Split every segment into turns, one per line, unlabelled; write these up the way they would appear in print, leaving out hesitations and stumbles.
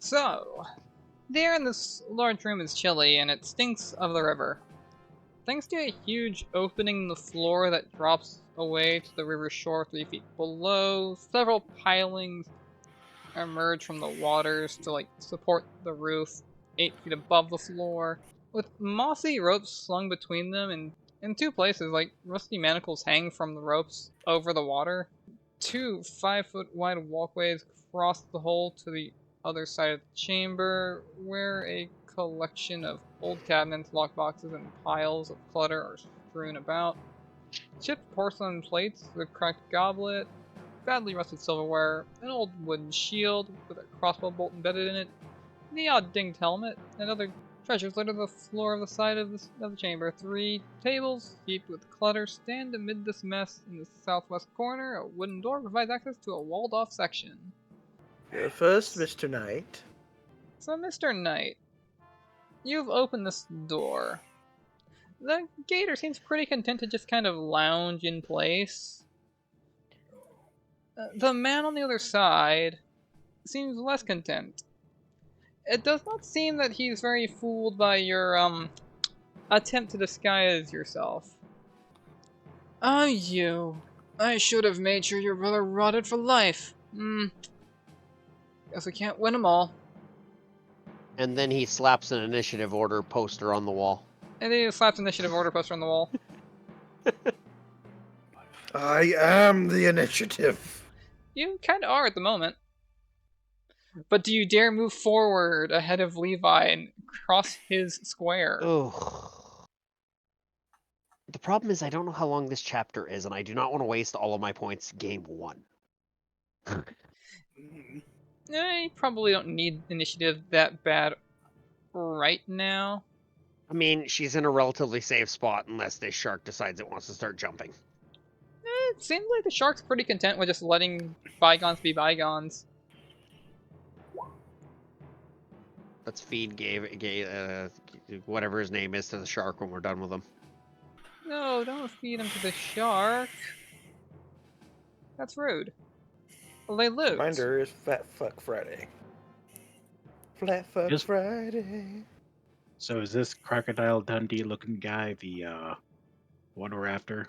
So, the air in this large room is chilly and it stinks of the river. Thanks to a huge opening in the floor that drops away to the river shore 3 feet below, several pilings emerge from the waters to support the roof 8 feet above the floor, with mossy ropes slung between them and in 2 places, rusty manacles hang from the ropes over the water. 2 5-foot wide walkways cross the hole to the other side of the chamber, where a collection of old cabinets, lockboxes, and piles of clutter are strewn about. Chipped porcelain plates, a cracked goblet, badly rusted silverware, an old wooden shield with a crossbow bolt embedded in it, the odd dinged helmet, and other treasures litter the floor of the side of the chamber. 3 tables, heaped with clutter, stand amid this mess. In the southwest corner, a wooden door provides access to a walled-off section.
You're first, Mr. Knight.
So, Mr. Knight, you've opened this door. The gator seems pretty content to just kind of lounge in place. The man on the other side seems less content. It does not seem that he's very fooled by your, attempt to disguise yourself. Ah, you. I should have made sure your brother rotted for life. Guess we can't win them all.
And then he slaps an initiative order poster on the wall.
And then he slaps initiative order poster on the wall.
I am the initiative.
You kind of are at the moment. But do you dare move forward ahead of Levi and cross his square?
Oh. The problem is I don't know how long this chapter is, and I do not want to waste all of my points game 1.
You probably don't need initiative that bad right now.
I mean, she's in a relatively safe spot unless this shark decides it wants to start jumping.
It seems like the shark's pretty content with just letting bygones be bygones.
Let's feed whatever his name is to the shark when we're done with him.
No, don't feed him to the shark. That's rude. Well, they lose.
Reminder is Fat Fuck Friday. Flat Fuck Friday.
So is this Crocodile Dundee looking guy the one we're after?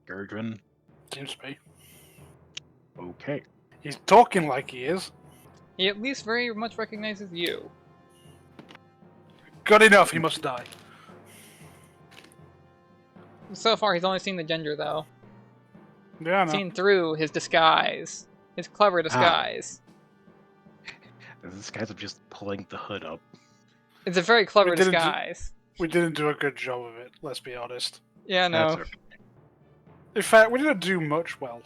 Gaedren?
Seems to be.
Okay.
He's talking like he is.
He at least very much recognizes you.
Good enough, he must die.
So far, he's only seen the ginger, though.
Yeah, I know.
Seen through his disguise. His clever disguise.
This guy's just pulling the hood up.
It's a very clever
We didn't
disguise.
We didn't do a good job of it, let's be honest.
Yeah, no.
That's okay.
In fact, we didn't do much well.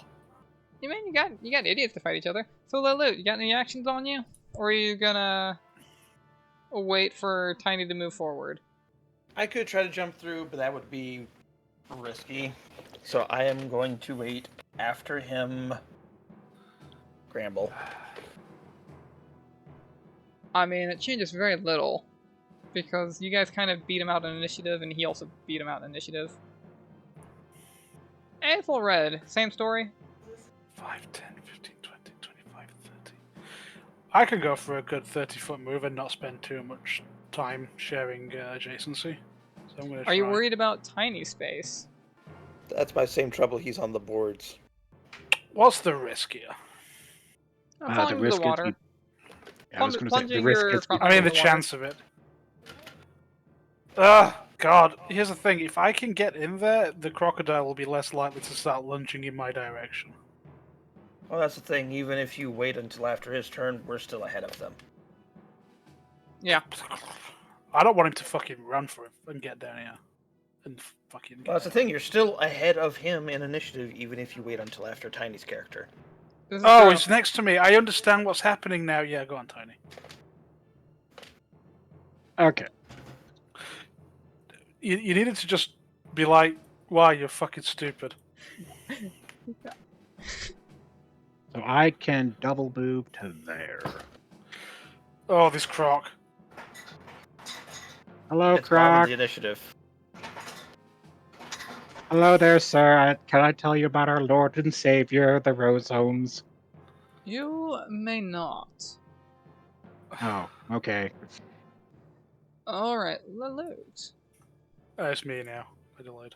You mean you got idiots to fight each other. So Lulu, you got any actions on you? Or are you gonna wait for Tiny to move forward?
I could try to jump through, but that would be risky. So I am going to wait after him. Gramble.
I mean, it changes very little. Because you guys kind of beat him out in initiative, and he also beat him out in initiative. Full red, same story.
5, 10, 15, 20, 25, 30. I can go for a good 30-foot move and not spend too much time sharing adjacency. So I'm gonna
Are you worried about tiny space?
That's my same trouble. He's on the boards.
What's the risk here?
Falling into the water.
I was going to say, the
Plunging
risk
your
is...
front-
I mean, the
the water.
chance of it. Ugh, God. Here's the thing. If I can get in there, the crocodile will be less likely to start lunging in my direction.
Well, that's the thing. Even if you wait until after his turn, we're still ahead of them.
Yeah.
I don't want him to fucking run for it and get down here. And fucking get
Well, that's the thing. You're still ahead of him in initiative, even if you wait until after Tiny's character.
This is
Oh,
true.
he's next to me. I understand what's happening now. Yeah, go on, Tiny.
Okay.
You needed to just be like, wow, you're fucking stupid.
So I can double move to there.
Oh, this croc.
Hello,
It's bottom of
Croc.
the initiative.
Hello there, sir. Can I tell you about our Lord and Savior, the Rose Homes?
You may not.
Oh, okay.
Alright, Leloot.
It's me now. I delayed.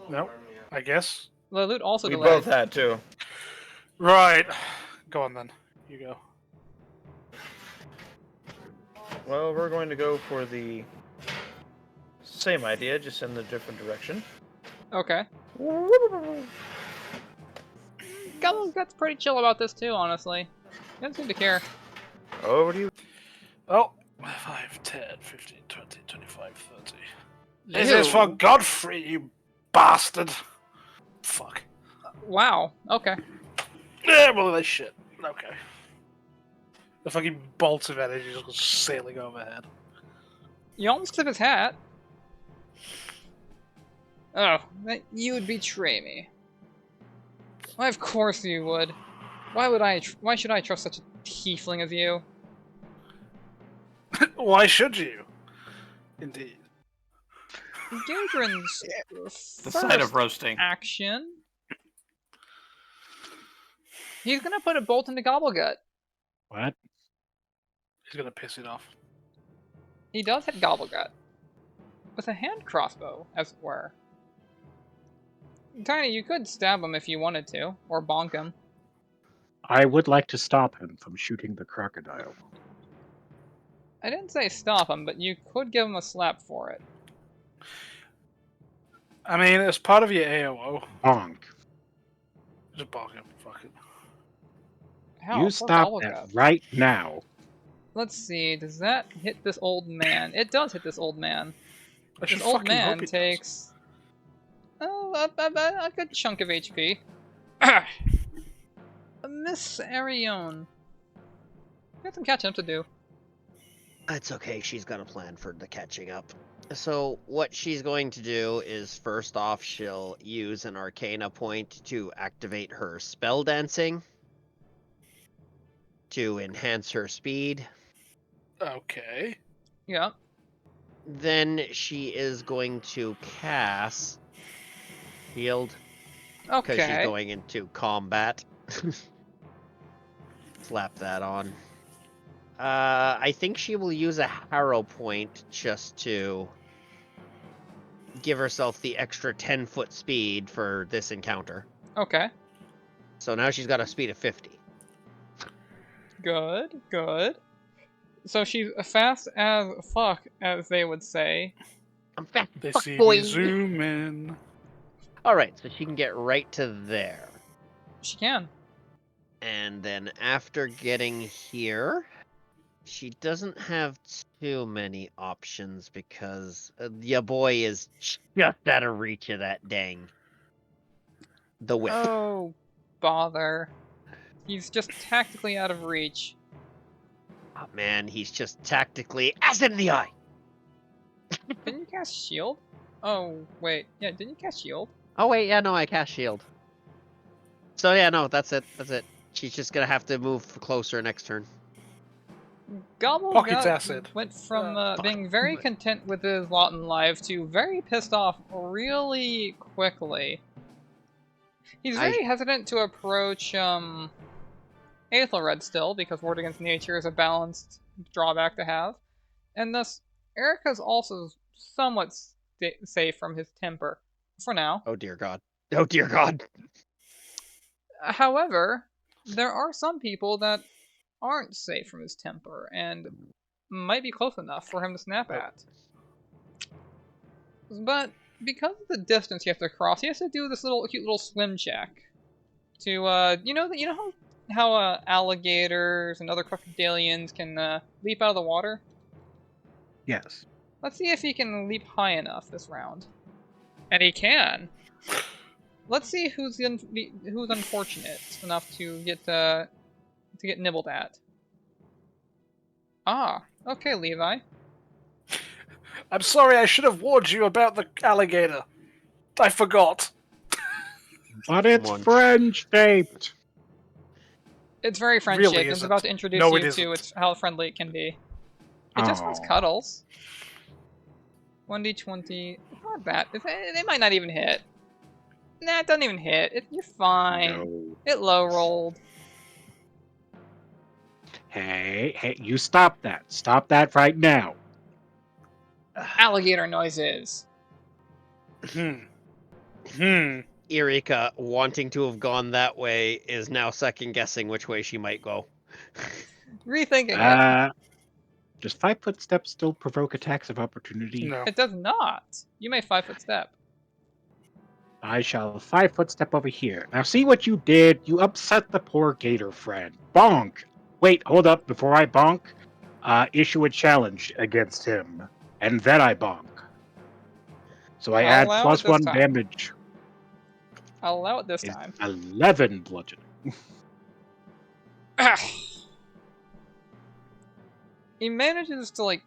No, I guess.
Leloot also
We
delayed.
both had to.
Right. Go on then. You go.
Well, we're going to go for the same idea, just in the different direction.
Okay. Gobblegut's pretty chill about this too, honestly. He doesn't seem to care.
Over to you.
Oh, 5, 10, 15, 20, 25, 30. This is for Godfrey, you bastard. Fuck.
Wow, okay.
Yeah, well, that shit. Okay. The fucking bolts of energy just goes sailing overhead.
You almost clip his hat. Oh, that you would betray me. Why, of course you would. Why should I trust such a tiefling as you?
Why should you? Indeed.
Gaedren's
The sight of
first
roasting.
action. He's gonna put a bolt into Gobblegut.
What?
He's gonna piss it off.
He does hit Gobblegut. With a hand crossbow, as it were. Tiny, you could stab him if you wanted to, or bonk him.
I would like to stop him from shooting the crocodile.
I didn't say stop him, but you could give him a slap for it.
I mean, as part of your AOO,
Bonk.
just bonk him. Fuck it.
Hell,
You
poor
stop
Gobblegut.
that right now.
Let's see, does that hit this old man? It does hit this old man.
I should
This old
fucking
man
hope he does.
takes a good chunk of HP. Miss Arione. Got some catching up to do.
It's okay, she's got a plan for the catching up. So what she's going to do is, first off, she'll use an Arcana point to activate her spell dancing to enhance her speed.
Okay.
Yeah.
Then she is going to cast Shield, because she's
Okay.
going into combat. Slap that on. I think she will use a Harrow point just to give herself the extra 10-foot speed for this encounter.
Okay.
So now she's got a speed of 50.
Good. Good. So she's fast as fuck, as they would say.
I'm fast,
They
fuck
see
boy.
me zoom in.
Alright, so she can get right to there.
She can.
And then after getting here, she doesn't have too many options because your boy is just out of reach of that dang. The whip.
Oh, bother. He's just tactically out of reach.
Oh, man, he's just tactically as in the eye.
Didn't you cast shield? Oh, wait. Yeah, didn't you cast shield?
Oh wait, yeah, no, I cast shield. So yeah, no, that's it. That's it. She's just gonna have to move closer next turn.
Pocket
Gobblegut
acid.
went from
Pocket
being very
bullet.
content with his lot in life to very pissed off really quickly. He's very hesitant to approach Aethelred still, because Ward Against Nature is a balanced drawback to have. And thus, Erica's also somewhat safe from his temper. For now.
Oh dear God. Oh dear God.
However, there are some people that aren't safe from his temper, and might be close enough for him to snap at. But because of the distance he has to cross, he has to do this cute little swim check. To you know how alligators and other crocodilians can leap out of the water?
Yes.
Let's see if he can leap high enough this round. And he can. Let's see who's unfortunate enough to get nibbled at. Ah, okay, Levi.
I'm sorry, I should have warned you about the alligator. I forgot.
But it's
Munch.
French-shaped.
It's very friendship.
Really
It's
isn't.
about to introduce
No,
you
it
to
isn't.
how friendly it can be. It just wants
Aw.
cuddles. 1d20. Not bad. They might not even hit. Nah, it doesn't even hit. You're fine.
No.
It low rolled.
Hey, you stop that. Stop that right now.
Alligator noises.
Erika, wanting to have gone that way, is now second guessing which way she might go.
Rethinking it.
Does 5-foot step still provoke attacks of opportunity?
No.
It does not. You may 5-foot step.
I shall 5-foot step over here. Now see what you did. You upset the poor gator friend. Bonk! Wait, hold up. Before I bonk, issue a challenge against him. And then I bonk. So I
I'll
add
allow it this
+1
time.
damage.
I'll allow it this
Is
time.
11 bludgeoning.
He manages to like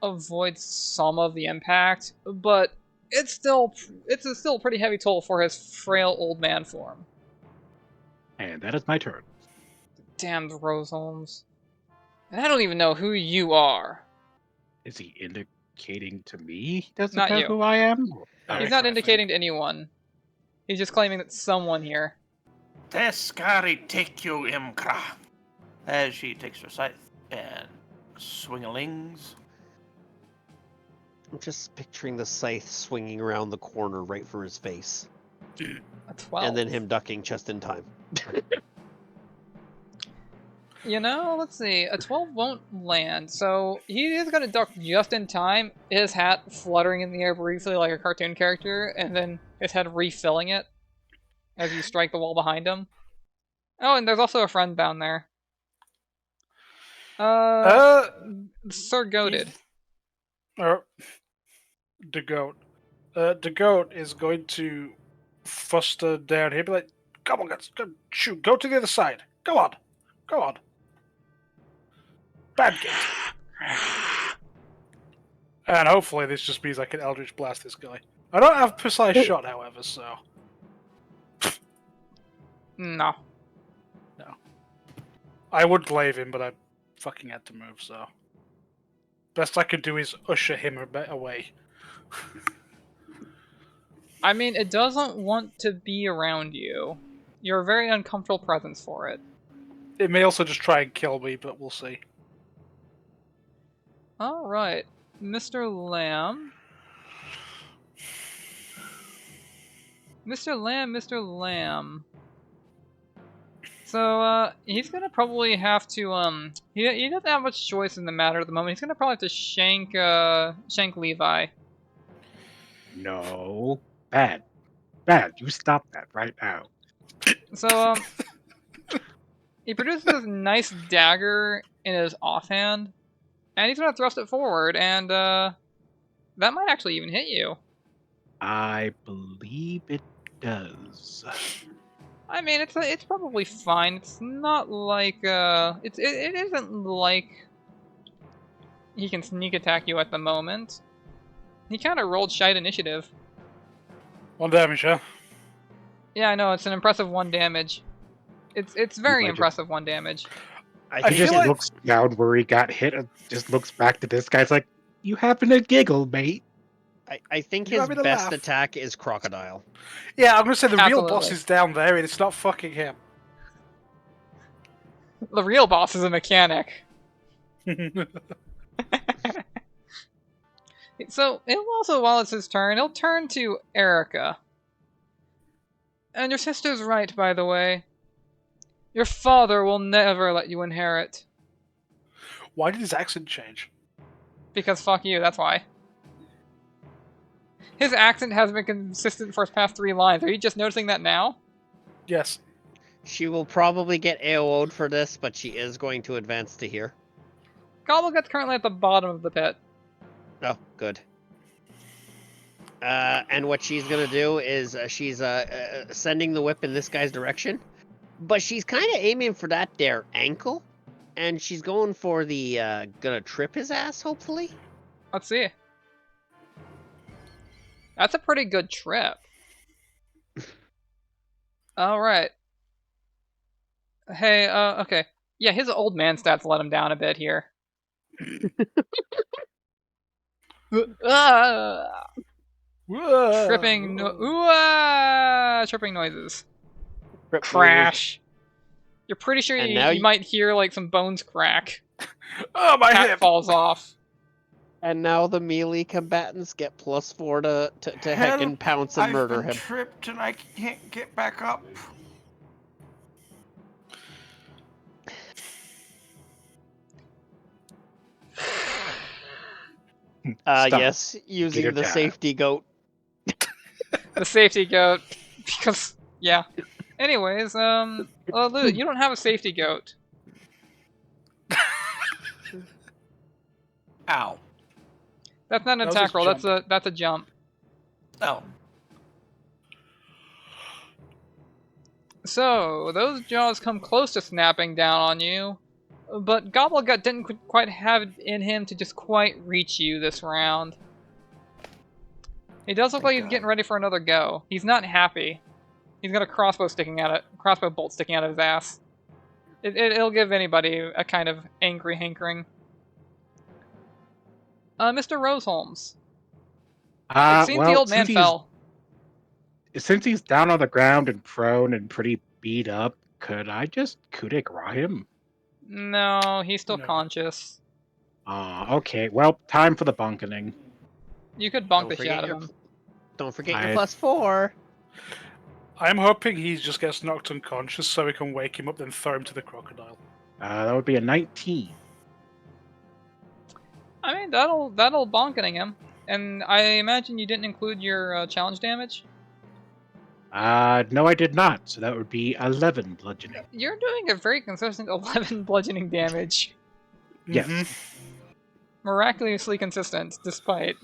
avoid some of the impact, but it's still a pretty heavy toll for his frail old man form.
And that is my turn.
Damned Roseholmes. And I don't even know who you are.
Is he indicating to me he doesn't
Not
know
you.
who I am?
He's not indicating to anyone. He's just claiming that someone here.
Teskari take you imkra. As she takes her scythe and swingalings.
I'm just picturing the scythe swinging around the corner right for his face.
A 12.
And then him ducking just in time.
You know, let's see. A 12 won't land, so he is going to duck just in time, his hat fluttering in the air briefly like a cartoon character, and then his head refilling it as you strike the wall behind him. Oh, and there's also a friend down there. Sir Goated.
The goat. The goat is going to fuster down here. Be like, come on, guys, go, shoot, go to the other side. Go on, go on. Bad gate. And hopefully this just means I can Eldritch Blast this guy. I don't have precise shot, however, so
No.
I would lave him, but I fucking had to move. So best I could do is usher him away.
I mean, it doesn't want to be around you. You're a very uncomfortable presence for it.
It may also just try and kill me, but we'll see.
Alright. Mr. Lamm. Mr. Lamm. So, he's gonna probably have to, he doesn't have much choice in the matter at the moment. He's gonna probably have to shank Levi.
No. Bad. Bad. You stop that right now.
So, he produces this nice dagger in his offhand, and he's gonna thrust it forward, and, that might actually even hit you.
I believe it does.
I mean, it's probably fine. It's not like, it isn't like he can sneak attack you at the moment. He kind of rolled shite initiative.
1 damage, huh?
Yeah, I know, it's an impressive 1 damage. It's very
might
impressive 1 damage.
I
He just
feel like-
looks down where he got hit and just looks back to this guy's like, you happen to giggle, mate.
I think
You
his
want me to
best
laugh?
attack is Crocodile.
Yeah, I'm gonna say the real boss
Absolutely.
is down there, and it's not fucking him.
The real boss is a mechanic. So, he'll also, while it's his turn, he'll turn to Erica. And your sister's right, by the way. Your father will never let you inherit.
Why did his accent change?
Because fuck you, that's why. His accent has been consistent for his past 3 lines. Are you just noticing that now?
Yes.
She will probably get AO'd for this, but she is going to advance to here.
Gobblegut's currently at the bottom of the pit.
Oh, good. And what she's gonna do is she's sending the whip in this guy's direction, but she's kind of aiming for that there ankle, and she's going for the gonna trip his ass, hopefully.
Let's see. That's a pretty good trip. Alright. Hey, okay. Yeah, his old man stats let him down a bit here. Tripping tripping noises.
Trip
Crash. You're pretty sure
And
you,
now
you
you-
might hear like some bones crack.
Oh, my
Cat
hip!
falls off.
And now the melee combatants get +4 to heckin' pounce and murder him.
Tripped and I can't get back up.
Stop.
Yes, using
Gator
the
dad.
safety goat.
The safety goat, because yeah. Anyways, Lou, you don't have a safety goat.
Ow.
That's not an
That was
attack
just
roll.
jump.
That's a jump.
Oh.
So those jaws come close to snapping down on you, but Gobblegut didn't quite have it in him to just quite reach you this round. He does look
Thank
like he's
God.
getting ready for another go. He's not happy. He's got a crossbow bolt sticking out of his ass. It'll give anybody a kind of angry hankering. Mr. Roseholmes. It seems the old man fell.
Since he's down on the ground and prone and pretty beat up, could I just coup de grace him?
No, he's still
No.
conscious.
Okay. Well, time for the bunkening.
You could bonk
Don't
the shit
forget
out of
your
him.
Don't forget
I-
your +4.
I'm hoping he just gets knocked unconscious so we can wake him up, then throw him to the crocodile.
That would be a 19.
I mean, that'll bonkening him. And I imagine you didn't include your challenge damage?
No, I did not. So that would be 11 bludgeoning.
You're doing a very consistent 11 bludgeoning damage.
Yes.
Mhm.
Miraculously consistent, despite.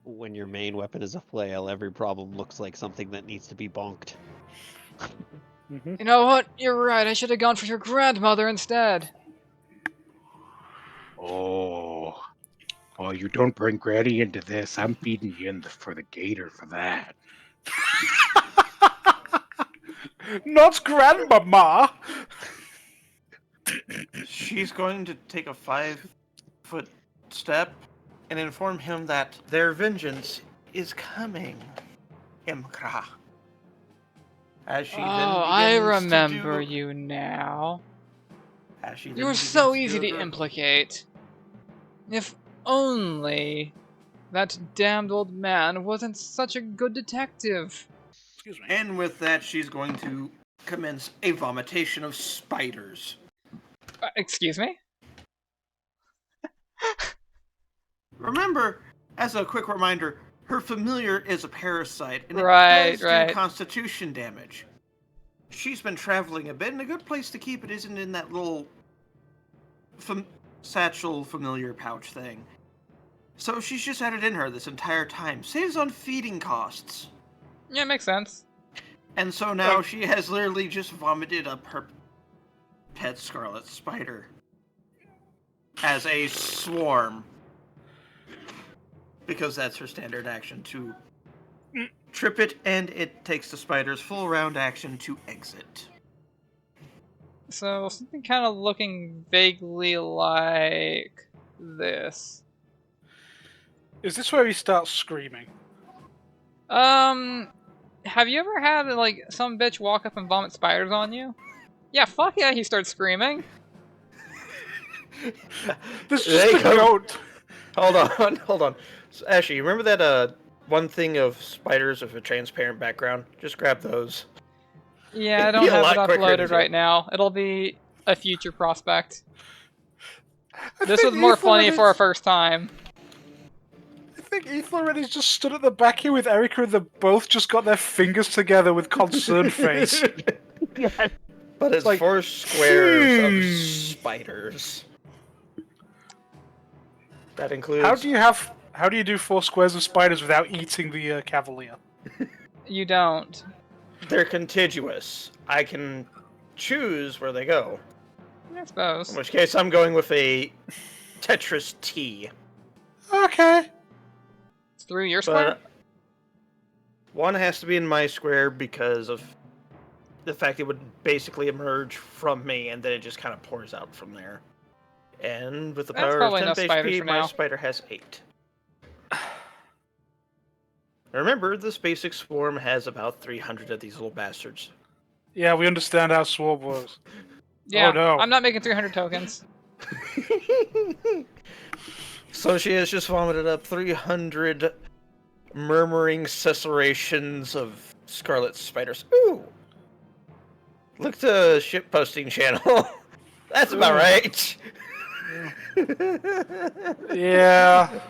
When your main weapon is a flail, every problem looks like something that needs to be bonked.
Mhm.
You know what? You're right. I should have gone for your grandmother instead.
Oh, you don't bring Granny into this. I'm feeding you for the gator for that.
Not grandmama!
She's going to take a 5-foot step and inform him that their vengeance is coming. Imkra. As she then
I
begins to
remember
do-
you now.
as she then
You were
begins
so
to
easy
do
to
her-
implicate. If only that damned old man wasn't such a good detective.
Excuse me.
And with that, she's going to commence a vomitation of spiders.
Excuse me?
Remember, as a quick reminder, her familiar is a parasite, and
Right,
it does
right.
do constitution damage. She's been traveling a bit, and a good place to keep it isn't in that little satchel familiar pouch thing. So she's just had it in her this entire time. Saves on feeding costs.
Yeah, makes sense.
And so now she has literally just vomited up her pet scarlet spider as a swarm. Because that's her standard action to trip it, and it takes the spider's full round action to exit.
So, something kind of looking vaguely like this.
Is this where he starts screaming?
Have you ever had, like, some bitch walk up and vomit spiders on you? Yeah, fuck yeah, he starts screaming.
This
There
is
you
the
go.
goat!
Hold on. So, Ashley, you remember that one thing of spiders with a transparent background? Just grab those.
Yeah, I
It'd be
don't
a
have
lot
it
quicker to
uploaded
do.
right now. It'll be a future prospect.
I
This
think
was more
Ethan
funny
and
for a
his-
first time.
I think Ethan already just stood at the back here with Erica, and they both just got their fingers together with concerned face.
But it's
Like,
4 squares of
hmm.
spiders. That includes.
How do you do 4 squares of spiders without eating the cavalier?
You don't.
They're contiguous. I can choose where they go.
I suppose.
In which case, I'm going with a Tetris T.
Okay.
It's through your square?
But one has to be in my square because of the fact it would basically emerge from me, and then it just kind of pours out from there. And with the
That's
power of
probably
10
enough spiders
HP,
for
my
now.
spider has 8. Remember, this basic swarm has about 300 of these little bastards.
Yeah, we understand how swarm works.
Yeah,
no.
I'm not making 300 tokens.
So she has just vomited up 300 murmuring susurrations of scarlet spiders. Ooh! Look to ship posting channel. That's about right.
Yeah.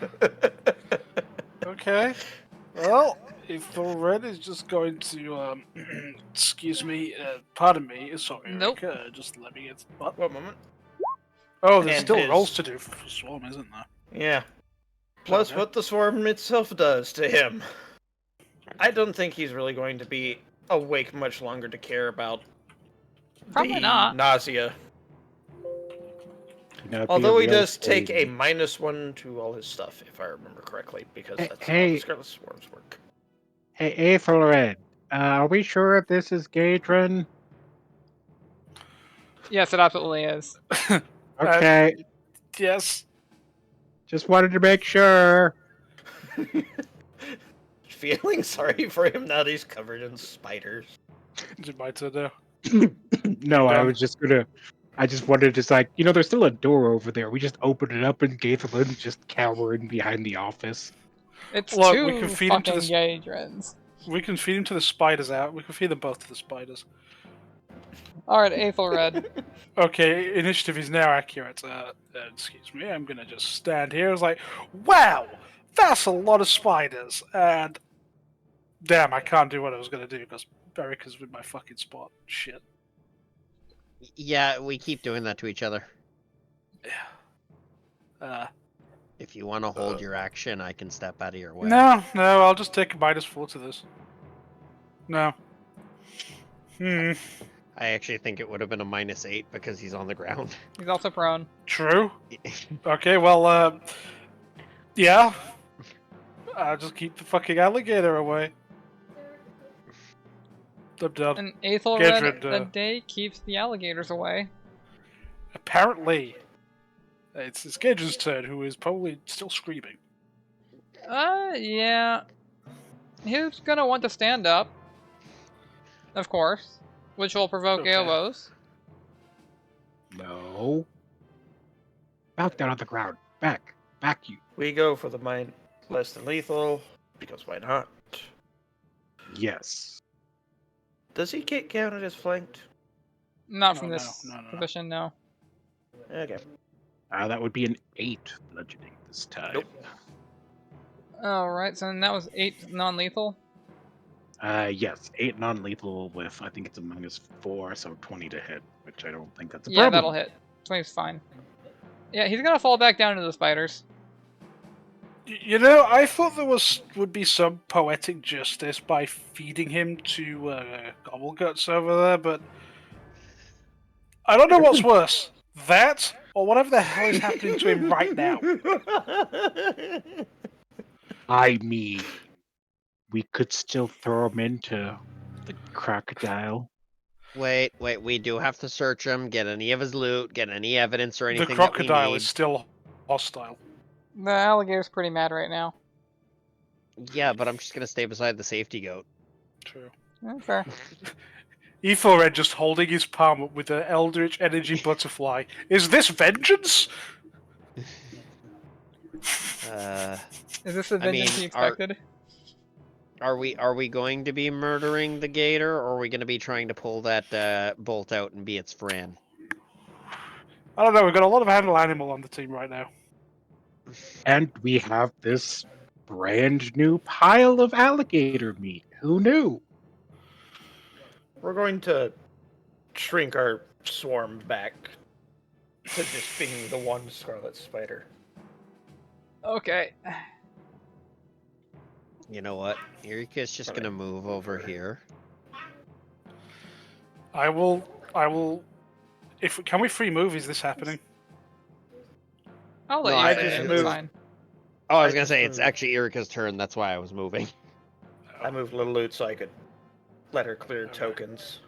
Okay. Well, if the red is just going to, excuse me, pardon me, sorry,
Nope.
Erica, just let me get. What?
One moment.
Oh, there's
And
still
his-
rolls to do for Swarm, isn't there?
Yeah. Plus
Okay.
what the swarm itself does to him. I don't think he's really going to be awake much longer to care about
Probably
the
not.
nausea.
You know, it'd be
Although
a
he
real
does take a
shame.
-1 to all his stuff, if I remember correctly, because
Hey,
that's how the
hey.
Scarlet Swarms work.
Hey, Aethelred, are we sure if this is Gaedren?
Yes, it absolutely is.
Okay,
Yes.
just wanted to make sure.
Feeling sorry for him now that he's covered in spiders.
Is it my turn now?
No, I
Done.
was just gonna. I just wanted to just like, there's still a door over there. We just open it up and Gaethelred's just cowering behind the office.
It's
Look,
two
we can feed him to
fucking
the
Gaedrens.
we can feed him to the spiders out. We can feed them both to the spiders.
Alright, Aethelred.
Okay, initiative is now accurate. Excuse me, I'm gonna just stand here. I was like, wow, that's a lot of spiders. And damn, I can't do what I was gonna do because Erica's with my fucking spot. Shit.
Yeah, we keep doing that to each other.
Uh,
If you want to hold your action, I can step out of your way.
no, I'll just take a -4 to this. No. Hmm.
I actually think it would have been a -8 because he's on the ground.
He's also prone.
True. Okay, well, yeah. I'll just keep the fucking alligator away. I'm done.
And Aethelred
Gaedren,
a day keeps the alligators away.
Apparently, it's Gaedren's turn, who is probably still screaming.
Yeah. He's gonna want to stand up. Of course. Which will provoke
Okay.
AOs.
No. Back down on the ground. Back you.
We go for the mine less than lethal, because why not?
Yes.
Does he get counted as flanked?
Not
No,
from
no,
this
no.
position, no.
Okay.
That would be an 8 bludgeoning this time.
Nope.
Alright, so then that was 8 non-lethal.
Yes, 8 non-lethal with, I think it's a -4, so 20 to hit, which I don't think that's a
Yeah,
problem.
that'll hit. 20's fine. Yeah, he's gonna fall back down into the spiders.
You know, I thought there would be some poetic justice by feeding him to Gobbleguts over there, but I don't know what's worse, that or whatever the hell is happening to him right now.
I mean, we could still throw him into the crocodile.
Wait, we do have to search him, get any of his loot, get any evidence or
The
anything that we
crocodile
need.
is still hostile.
The alligator's pretty mad right now.
Yeah, but I'm just gonna stay beside the safety goat.
True.
Fair.
Ethelred just holding his palm up with an Eldritch Energy Butterfly. Is this vengeance?
Is this the vengeance he expected?
Are we going to be murdering the gator, or are we going to be trying to pull that bolt out and be its friend?
I don't know, we've got a lot of handle animal on the team right now.
And we have this brand new pile of alligator meat. Who knew?
We're going to shrink our swarm back to just being the one scarlet spider.
Okay.
You know what? Eureka's just going to move over here.
I will. Can we free move? Is this happening?
I'll let
No,
you
I
say
just
it, it's
moved.
fine.
Oh, I was
I
going to say,
just
it's
moved.
actually Eureka's turn, that's why I was moving.
I moved little loot so I could let her clear tokens.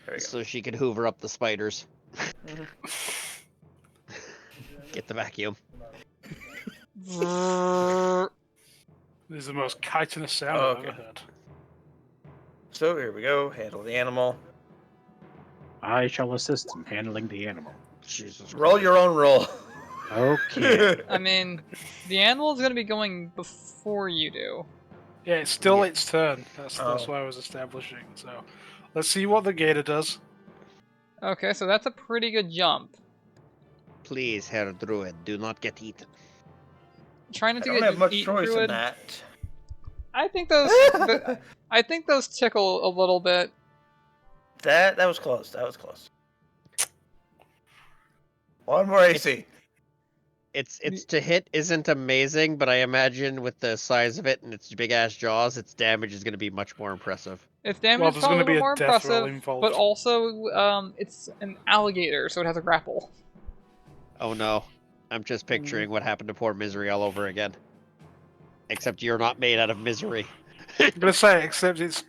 There we go.
So she could hoover up the spiders.
Mhm.
Get the vacuum.
This is the most chitinous sound I've
Okay.
ever heard.
So here we go. Handle the animal.
I shall assist in handling the animal.
Jesus
Roll your own roll.
Okay.
I mean, the animal is going to be going before you do.
Yeah, it's still
Yeah.
its turn. That's
Oh.
what I was establishing. So, let's see what the gator does.
Okay, so that's a pretty good jump.
Please, Herr Druid, do not get eaten.
Try
I
not to
don't
get
have much
eaten,
choice in
Druid.
that.
I think those, I think those tickle a little bit.
That was close. That was close. One more AC.
Its to hit isn't amazing, but I imagine with the size of it and its big ass jaws, its damage is going to be much more impressive.
Its damage
Well,
is
there's
probably
gonna
a
be
little
a
more
death roll
impressive,
involved.
but also, it's an alligator, so it has a grapple.
Oh no, I'm just picturing what happened to poor Misery all over again. Except you're not made out of misery.
I'm gonna say, except it's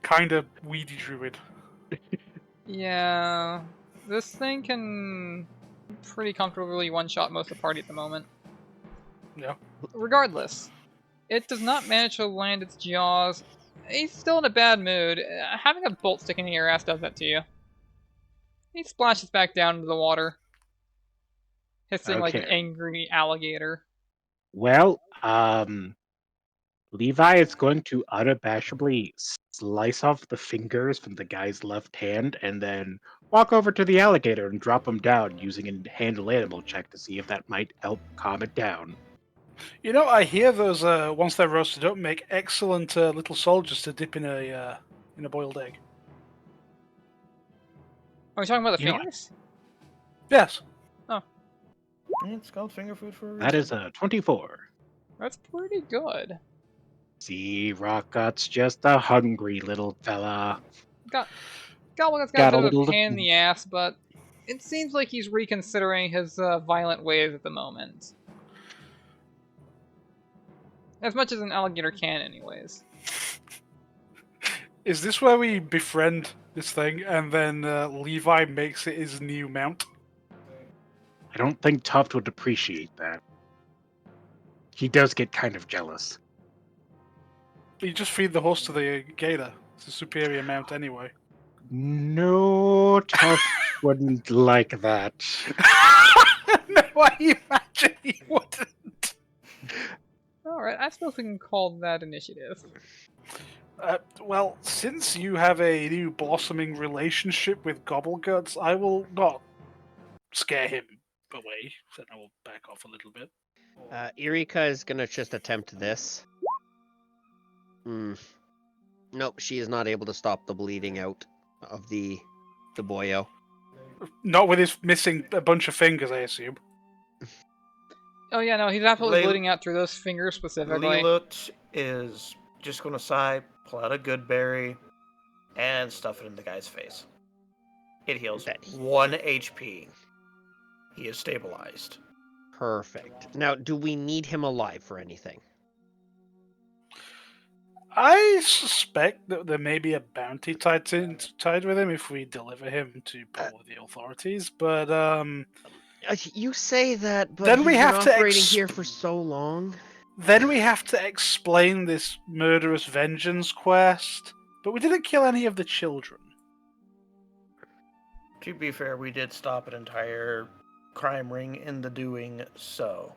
kind of weedy druid.
Yeah, this thing can pretty comfortably one-shot most of the party at the moment.
Yeah.
Regardless, it does not manage to land its jaws. He's still in a bad mood. Having a bolt sticking in your ass does that to you. He splashes back down into the water, hissing like an
Okay.
angry alligator.
Well, Levi is going to unabashedly slice off the fingers from the guy's left hand and then walk over to the alligator and drop him down using a handle animal check to see if that might help calm it down.
You know, I hear those once they're roasted up, make excellent little soldiers to dip in a boiled egg.
Are we talking about the
You know,
fingers?
Yes.
It's called finger food for a reason.
That is a 24.
That's pretty good.
See, Rockot's just a hungry little fella.
Gobblegut's got a bit of a pain in the ass, but it seems like he's reconsidering his violent ways at the moment. As much as an alligator can, anyways.
Is this where we befriend this thing and then Levi makes it his new mount?
I don't think Tuft would appreciate that. He does get kind of jealous.
You just feed the horse to the gator. It's a superior mount anyway.
No, Tuft wouldn't like that.
No, I imagine he wouldn't.
Alright, I suppose we can call that initiative.
Well, since you have a new blossoming relationship with Gobbleguts, I will not scare him away. Then I will back off a little bit.
Erika is gonna just attempt this. Nope, she is not able to stop the bleeding out of the boyo.
Not with his missing a bunch of fingers, I assume.
Oh yeah, no, he's absolutely
Lay-
bleeding out through those fingers specifically.
Lelut is just going to sigh, pull out a good berry, and stuff it in the guy's face. It heals 1 HP. He is stabilized.
Perfect. Now, do we need him alive for anything?
I suspect that there may be a bounty tied with him if we deliver him to the authorities, but
You say that, but
Then
he's
we
been
have to
operating here for so long.
then we have to explain this murderous vengeance quest. But we didn't kill any of the children.
To be fair, we did stop an entire crime ring in the doing so.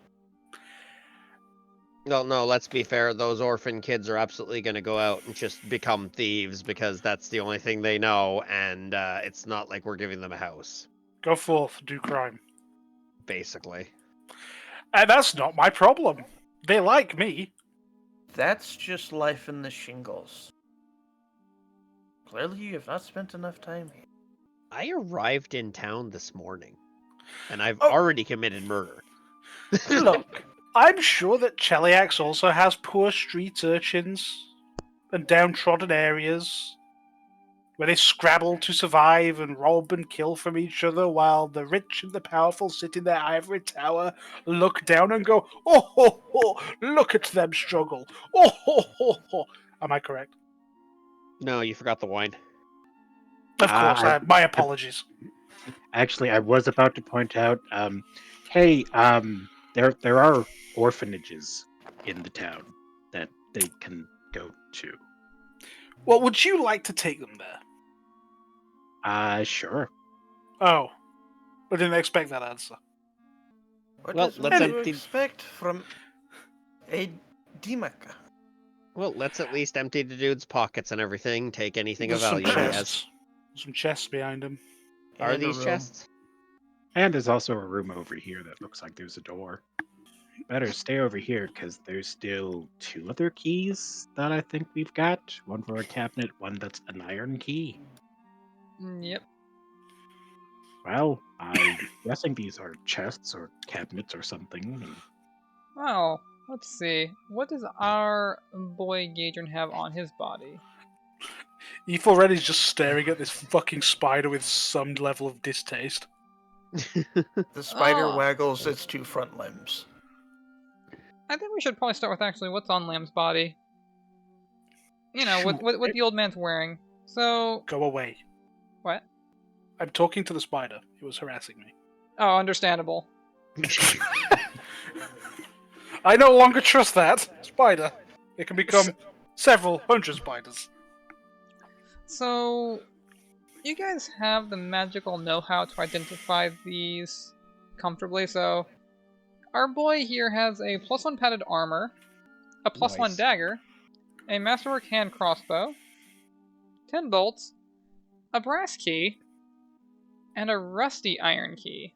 No, let's be fair. Those orphan kids are absolutely going to go out and just become thieves because that's the only thing they know, and it's not like we're giving them a house.
Go forth, do crime.
Basically.
And that's not my problem. They like me.
That's just life in the shingles. Clearly, you have not spent enough time here.
I arrived in town this morning, and I've
Oh.
already committed murder.
Look, I'm sure that Cheliax also has poor street urchins and downtrodden areas where they scrabble to survive and rob and kill from each other while the rich and the powerful sit in their ivory tower, look down and go, oh, ho, ho, look at them struggle. Oh, ho, ho, ho. Am I correct?
No, you forgot the wine.
Of course, my apologies.
Actually, I was about to point out, hey, there are orphanages in the town that they can go to.
Well, would you like to take them there?
Sure.
Oh, I didn't expect that answer.
What
Well,
does
let's
one
empty-
expect from a Dimaka?
Well, let's at least empty the dude's pockets and everything. Take anything of
There's some
value he has.
chests. Some chests behind him.
Are
In a
these
room.
chests?
And there's also a room over here that looks like there's a door. Better stay over here because there's still 2 other keys that I think we've got. One for a cabinet, one that's an iron key.
Yep.
Well, I'm guessing these are chests or cabinets or something. And
Oh, let's see. What does our boy Gaedren have on his body?
Ethelred's just staring at this fucking spider with some level of distaste.
The spider
Oh.
waggles its 2 front limbs.
I think we should probably start with actually what's on Lamb's body. You know,
Shoot.
what the old man's wearing. So,
Go away.
what?
I'm talking to the spider. It was harassing me.
Oh, understandable.
I no longer trust that spider. It can become several hundred spiders.
So, you guys have the magical know-how to identify these comfortably, so our boy here has a +1 padded armor, a +1
Nice.
dagger, a masterwork hand crossbow, 10 bolts, a brass key, and a rusty iron key.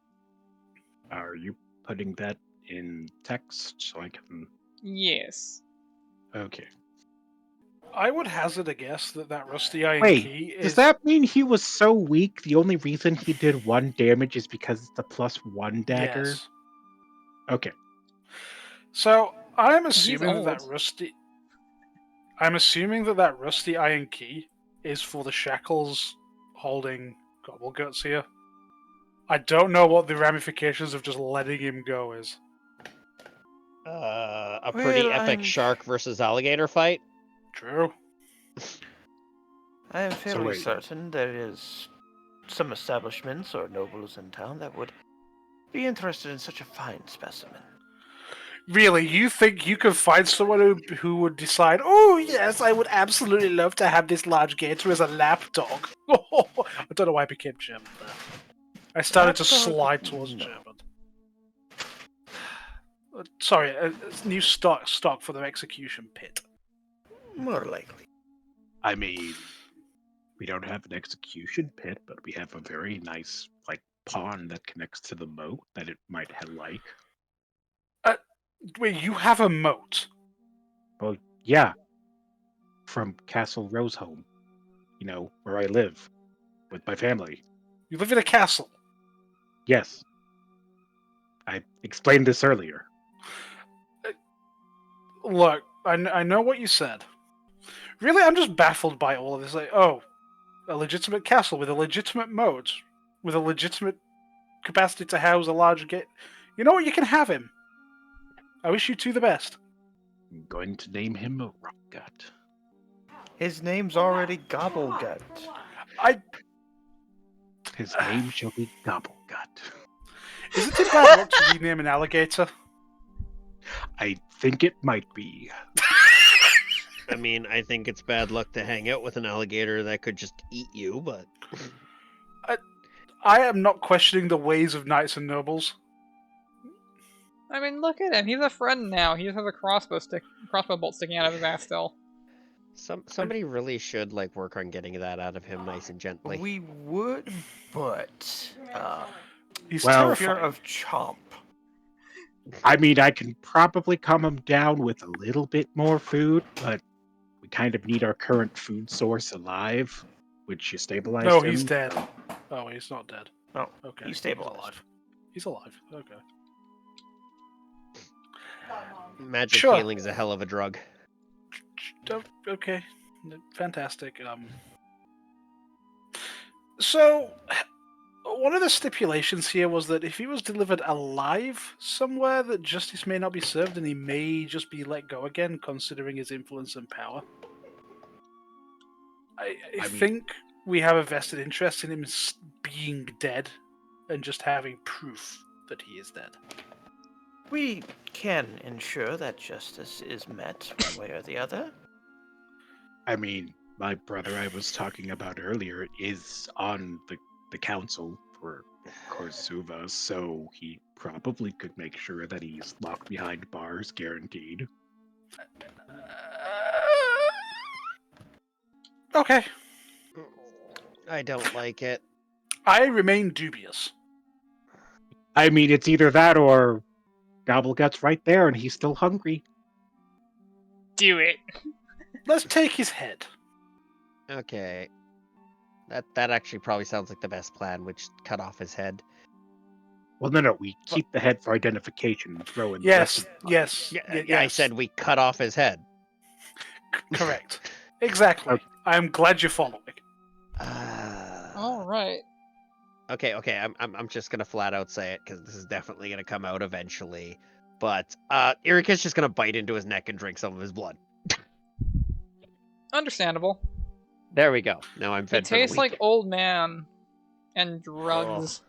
are you putting that in text so I can...
Yes.
Okay.
I would hazard a guess that that rusty iron
Wait,
key
does
is...
that mean he was so weak the only reason he did 1 damage is because it's the +1 dagger?
Yes.
Okay.
So I'm
He's
assuming that
old.
rusty. I'm assuming that that rusty iron key is for the shackles holding Gobbleguts here. I don't know what the ramifications of just letting him go is.
A pretty
Well,
epic
I'm-
shark versus alligator fight.
True.
I am fairly
wait.
certain there is some establishments or nobles in town that would be interested in such a fine specimen.
Really, you think you can find someone who would decide, oh yes, I would absolutely love to have this large gator as a lap dog? I don't know why I became German there. I started to
Lapdog?
slide towards
No.
German. Sorry, new stock for the execution pit.
More likely.
I mean, we don't have an execution pit, but we have a very nice, like, pond that connects to the moat that it might have like.
Wait, you have a moat?
Well, yeah. From Castle Roseholm. You know, where I live. With my family.
You live in a castle.
Yes. I explained this earlier.
Look, I know what you said. Really, I'm just baffled by all of this. Like, oh, a legitimate castle with a legitimate moat, with a legitimate capacity to house a large gate. You know what? You can have him. I wish you two the best.
I'm going to name him a rock gut.
His name's already Gobblegut.
His name shall be Gobblegut.
Isn't it bad luck to rename an alligator?
I think it might be.
I mean, I think it's bad luck to hang out with an alligator that could just eat you, but
I am not questioning the ways of knights and nobles.
I mean, look at him. He's a friend now. He just has a crossbow bolt sticking out of his ass still.
somebody really should like work on getting that out of him nice and gently.
We would, but
He's
Well,
fear
terrifying.
of Chomp.
I mean, I can probably calm him down with a little bit more food, but we kind of need our current food source alive, which you stabilized
No,
him.
he's dead. Oh, he's not dead.
No,
Okay.
he's stabilized.
alive. He's alive. Okay.
Magic
Sure.
healing's a hell of a drug.
Okay. Fantastic. So, one of the stipulations here was that if he was delivered alive somewhere, that justice may not be served and he may just be let go again, considering his influence and power. I
mean-
think we have a vested interest in him being dead and just having proof that he is dead.
We can ensure that justice is met one way or the other.
I mean, my brother I was talking about earlier is on the council for Korsuva, so he probably could make sure that he's locked behind bars, guaranteed.
Okay.
I don't like it.
I remain dubious.
I mean, it's either that or Gobblegut's right there and he's still hungry.
Do it.
Let's take his head.
Okay. That actually probably sounds like the best plan, which cut off his head.
Well, no, we keep the head for identification and throw in the rest
Yes,
of
yes,
Yeah,
yes.
I said we cut off his head.
Correct. Exactly.
Okay.
I'm glad you're following.
All right.
Okay. I'm just gonna flat out say it because this is definitely gonna come out eventually. But Erika's just gonna bite into his neck and drink some of his blood.
Understandable.
There we go. Now I'm fed
It
for the
tastes
week.
like old man and drugs.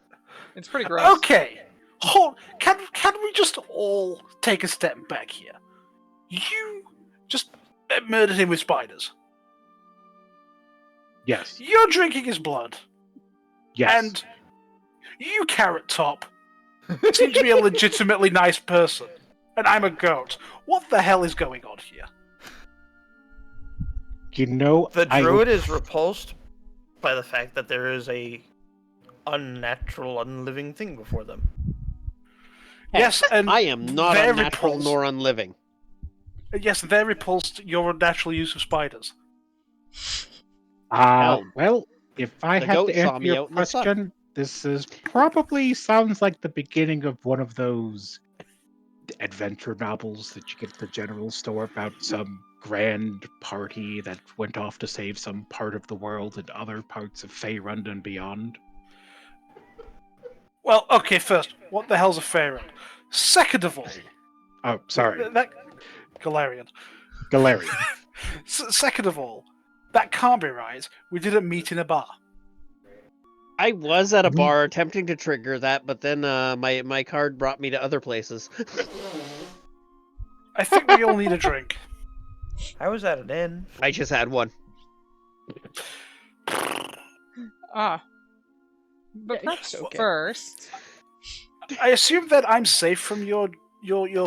It's pretty gross.
Okay. Can we just all take a step back here? You just murdered him with spiders.
Yes.
You're drinking his blood.
Yes.
And you, Carrot Top, seem to be a legitimately nice person. And I'm a goat. What the hell is going on here?
You know,
The druid is repulsed by the fact that there is a unnatural, unliving thing before them.
Yes, and
I am not
they're
unnatural
repulsed.
nor unliving.
Yes, they're repulsed your natural use of spiders.
Hell,
well, if I
the
had
goat
to
saw
answer
me
your
out in the sun.
question, this is probably sounds like the beginning of one of those adventure novels that you get at the general store about some grand party that went off to save some part of the world and other parts of Faerun and beyond.
Well, okay, first, what the hell's a Pharaoh? Second of all,
Oh, sorry,
that Galarian.
Galarian.
Second of all, that can't be right. We didn't meet in a bar.
I was at a bar attempting to trigger that, but then my card brought me to other places.
I think we all need a drink.
I was at an inn.
I just had one.
Ah. But perhaps
okay.
first.
I assume that I'm safe from your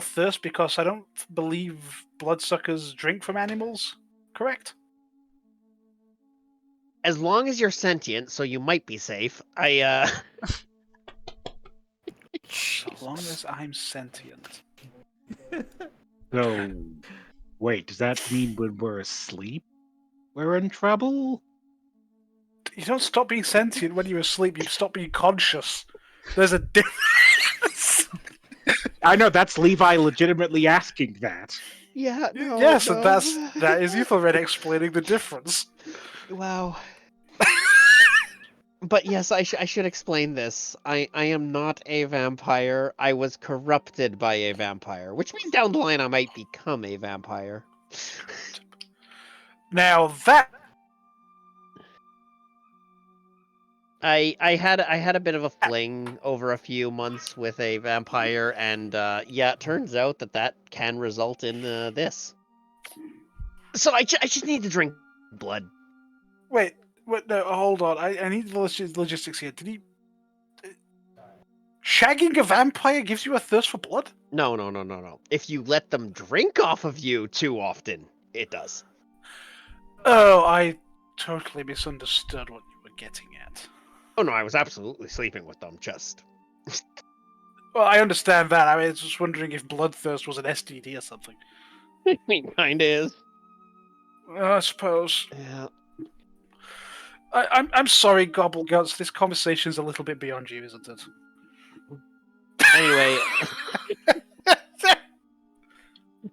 thirst because I don't believe bloodsuckers drink from animals. Correct?
As long as you're sentient, so you might be safe.
As long as I'm sentient.
So, wait, does that mean when we're asleep, we're in trouble?
You don't stop being sentient when you're asleep. You stop being conscious. There's a difference.
I know that's Levi legitimately asking that.
Yeah, no,
yes,
no.
and that is Ethelred explaining the difference.
Wow. But yes, I should explain this. I am not a vampire. I was corrupted by a vampire, which means down the line I might become a vampire.
Now that
I had a bit of a fling over a few months with a vampire, and yeah, it turns out that can result in this. So I just need to drink blood.
wait, no, hold on. I need the logistics here. Did he? Shagging a vampire gives you a thirst for blood?
No. If you let them drink off of you too often, it does.
Oh, I totally misunderstood what you were getting at.
Oh no, I was absolutely sleeping with them. Just
Well, I understand that. I was just wondering if bloodthirst was an STD or something.
I mean, kinda is.
I suppose.
Yeah.
I'm sorry, Gobbleguts. This conversation's a little bit beyond you, isn't it?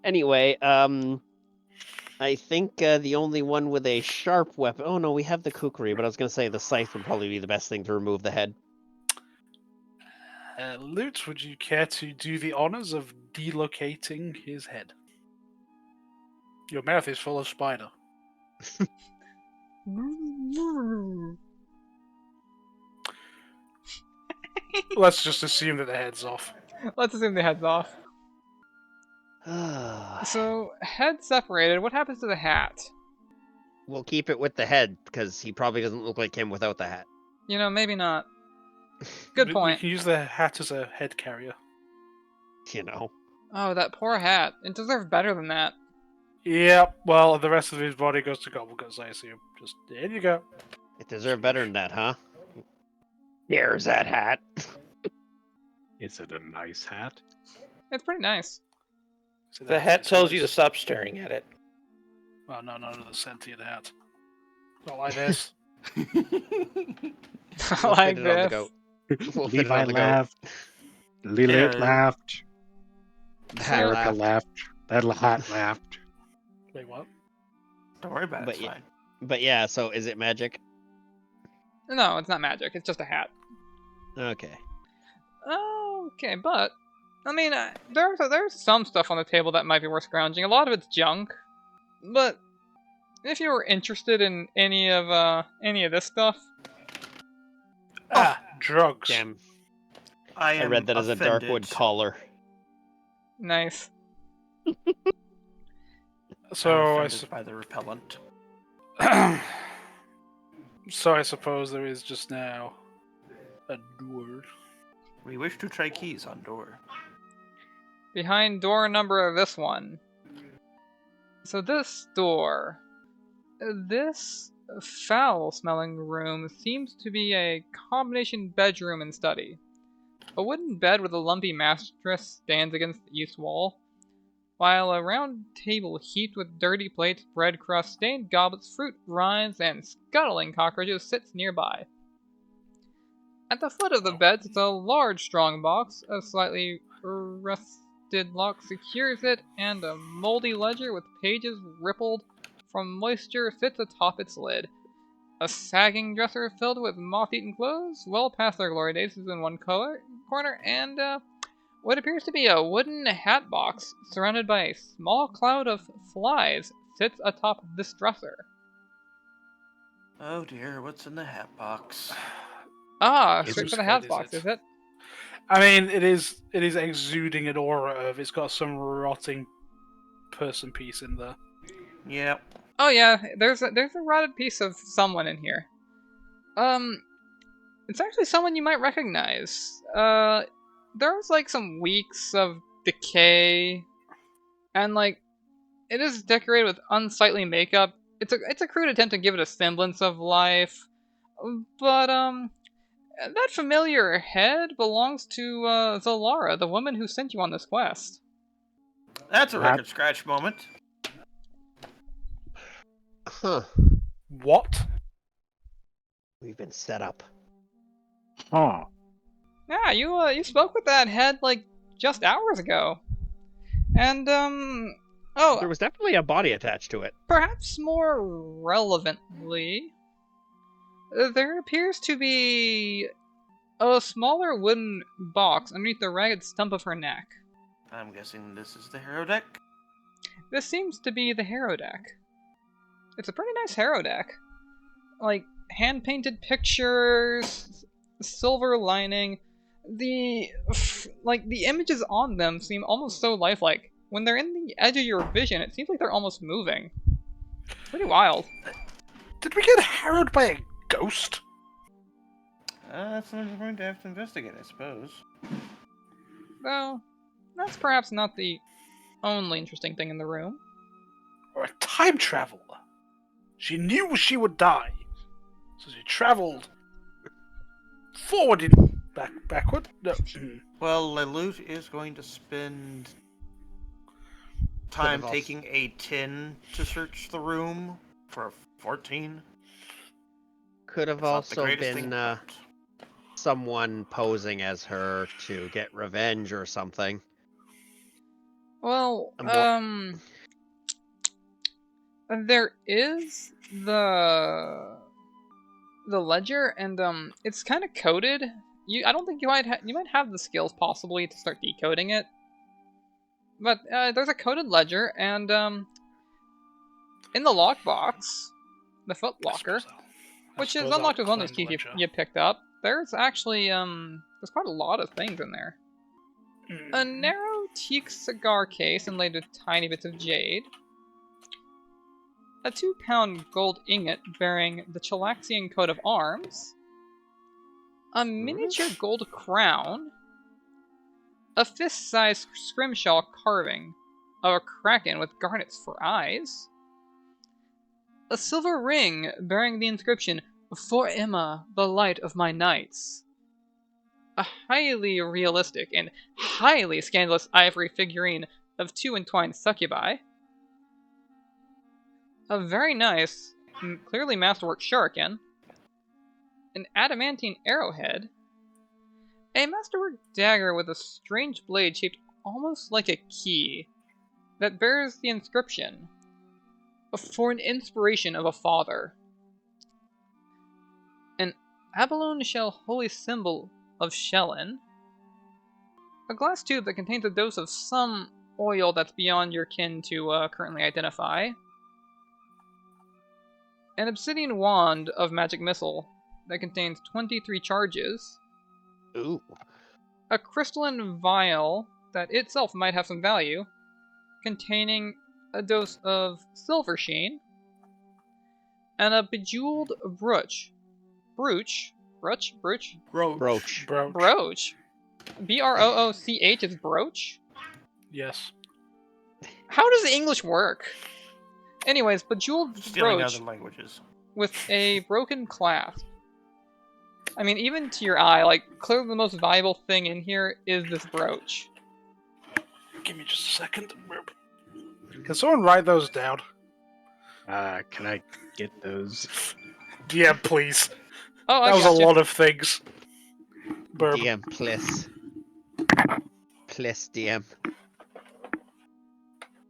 Anyway, I think the only one with a sharp weapon. Oh no, we have the kukri, but I was gonna say the scythe would probably be the best thing to remove the head.
Lute, would you care to do the honors of delocating his head? Your mouth is full of spider. Let's just assume that the head's off.
Let's assume the head's off. So, head separated, what happens to the hat?
we'll keep it with the head because he probably doesn't look like him without the hat.
You know, maybe not. Good
We
point.
can use the hat as a head carrier.
You know.
Oh, that poor hat. It deserved better than that.
Yep. Well, the rest of his body goes to Gobbleguts, I assume. Just there you go.
It deserved better than that, huh? There's that hat.
Is it a nice hat?
It's pretty nice.
So
The
that's
hat
his
tells you to
choice.
stop staring at it.
Oh, no, the sentient hat. Not like this.
We'll
Like
fit it on the
this.
goat. We'll fit it
Levi
on the goat.
laughed. Lilith
Yeah.
laughed.
The hat
Erica
laughed.
laughed. That hat laughed.
Wait, what?
Don't worry about it.
But
It's
yeah.
fine.
But yeah, so is it magic?
No, it's not magic. It's just a hat.
Okay.
Okay, but I mean, there's some stuff on the table that might be worth scrounging. A lot of it's junk, but if you were interested in any of this stuff,
Drugs.
Damn.
I
I
am
read that as a
offended.
Darkwood collar.
nice.
So
I'm
I,
offended by the repellent.
so I suppose there is just now a door.
We wish to try keys on door.
Behind door number this one. So this door, this foul-smelling room seems to be a combination bedroom and study. A wooden bed with a lumpy mattress stands against the east wall, while a round table heaped with dirty plates, bread crusts, stained goblets, fruit rinds, and scuttling cockroaches sits nearby. At the foot of the bed sits a large strong box. A slightly rusted lock secures it, and a moldy ledger with pages rippled from moisture sits atop its lid. A sagging dresser filled with moth-eaten clothes, well past their glory days, is in one corner, and what appears to be a wooden hat box surrounded by a small cloud of flies sits atop this dresser.
Oh dear, what's in the hat box?
Ah,
Is
straight
it
for the
head,
hat
is
box,
it?
is it?
I mean, it is exuding an aura of it's got some rotting person piece in there.
Yep.
Oh yeah, there's a rotted piece of someone in here. It's actually someone you might recognize. There's like some weeks of decay, and like it is decorated with unsightly makeup. It's a crude attempt to give it a semblance of life, but that familiar head belongs to Zalara, the woman who sent you on this quest.
That's a
What?
record scratch moment.
Huh.
What?
We've been set up.
Huh.
Yeah, you spoke with that head like just hours ago, and oh,
There was definitely a body attached to it.
perhaps more relevantly, there appears to be a smaller wooden box underneath the ragged stump of her neck.
I'm guessing this is the hero deck.
This seems to be the hero deck. It's a pretty nice hero deck. Like, hand-painted pictures, silver lining. The images on them seem almost so lifelike. When they're in the edge of your vision, it seems like they're almost moving. Pretty wild.
Did we get harrowed by a ghost?
That's something we're going to have to investigate, I suppose.
Though, that's perhaps not the only interesting thing in the room.
Or a time traveler? She knew she would die, so she traveled forward and backward. No.
Well, Lelouch is going to spend time
Could've
taking a 10 to search the room for a 14.
Could have
It's not the
also
greatest
been
thing,
someone posing as her to get revenge or something.
Well,
I'm
there is the ledger, and it's kind of coded. I don't think you might have the skills possibly to start decoding it, but there's a coded ledger, and in the lockbox, the foot locker, which is unlocked with one of those keys you picked up, there's actually there's quite a lot of things in there. A narrow teak cigar case inlaid with tiny bits of jade. a 2-pound gold ingot bearing the Chilaxian coat of arms, a miniature gold crown, a fist-sized scrimshaw carving of a kraken with garnets for eyes, a silver ring bearing the inscription, "For Emma, the light of my nights," a highly realistic and highly scandalous ivory figurine of 2 entwined succubi, a very nice, clearly masterwork shuriken, an adamantine arrowhead, a masterwork dagger with a strange blade shaped almost like a key that bears the inscription, "For an inspiration of a father," an abalone shell holy symbol of Shellen, a glass tube that contains a dose of some oil that's beyond your kin to currently identify, an obsidian wand of magic missile that contains 23 charges,
Ooh.
a crystalline vial that itself might have some value, containing a dose of silver sheen, and a bejeweled brooch. Brooch? Brooch? Brooch?
Brooch.
Bro.
Brooch? B-R-O-O-C-H is brooch?
Yes.
How does English work? Anyways, bejeweled
Stealing
brooch
other languages.
with a broken clasp. I mean, even to your eye, like, clearly the most valuable thing in here is this brooch.
Give me just a second. Can someone write those down?
Can I get those?
Yeah, please.
Oh, I
That was a
gotcha.
lot of things. Burb.
DM, please. Please, DM.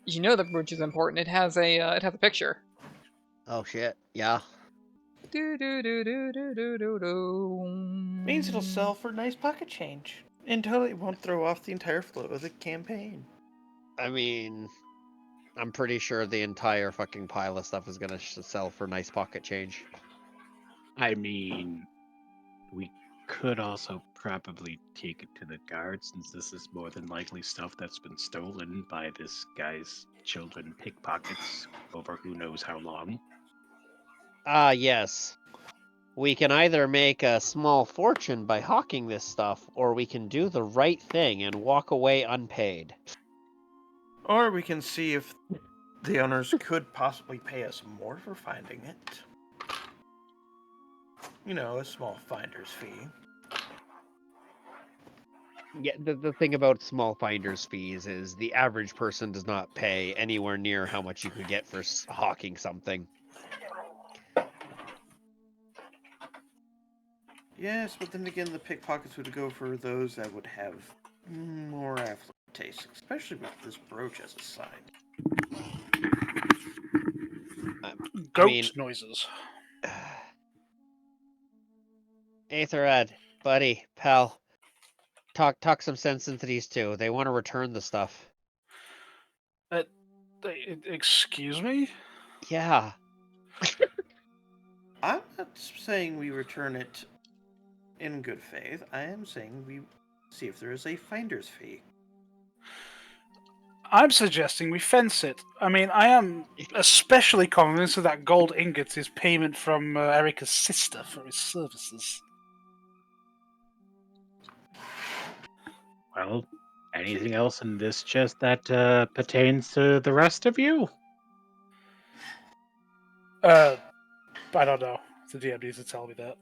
You know the brooch is important. It has a picture.
Oh shit, yeah.
Do do do do do do do do.
Means it'll sell for nice pocket change. And totally won't throw off the entire flow of the campaign.
I mean, I'm pretty sure the entire fucking pile of stuff is gonna sell for nice pocket change.
I mean, we could also probably take it to the guard, since this is more than likely stuff that's been stolen by this guy's children pickpockets over who knows how long.
Yes. We can either make a small fortune by hawking this stuff, or we can do the right thing and walk away unpaid.
Or we can see if the owners could possibly pay us more for finding it. You know, a small finder's fee.
Yeah, the thing about small finder's fees is the average person does not pay anywhere near how much you could get for hawking something.
Yes, but then again, the pickpockets would go for those that would have more affluent tastes, especially with this brooch as a side.
Goat noises.
Aetherad, buddy, pal, talk some sense into these two. They want to return the stuff.
Excuse me?
Yeah.
I'm not saying we return it in good faith. I am saying we see if there is a finder's fee.
I'm suggesting we fence it. I mean, I am especially convinced that that gold ingot is payment from Erica's sister for his services.
Well, anything else in this chest that pertains to the rest of you?
I don't know. The DM needs to tell me that.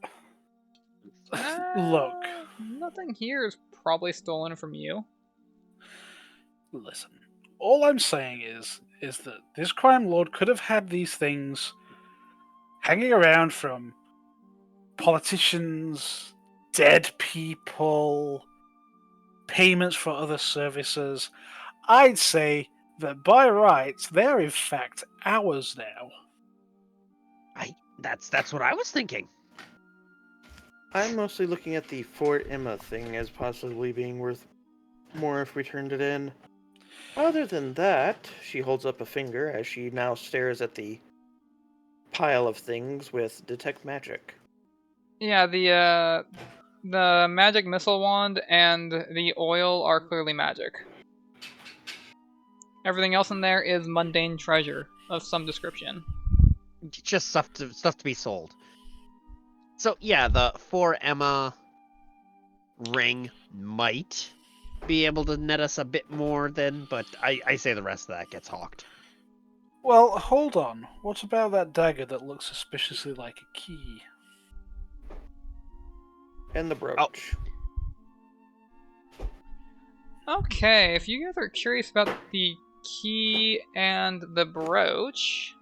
Look.
Nothing here is probably stolen from you.
Listen. All I'm saying is that this crime lord could have had these things hanging around from politicians, dead people, payments for other services. I'd say that by rights, they're in fact ours now.
That's what I was thinking.
I'm mostly looking at the Fort Emma thing as possibly being worth more if we turned it in. Other than that, she holds up a finger as she now stares at the pile of things with Detect Magic.
Yeah, the magic missile wand and the oil are clearly magic. Everything else in there is mundane treasure of some description.
just stuff to be sold. So yeah, the 4 Emma ring might be able to net us a bit more then, but I say the rest of that gets hawked.
Well, hold on. What about that dagger that looks suspiciously like a key?
And the brooch.
Okay, if you guys are curious about the key and the brooch,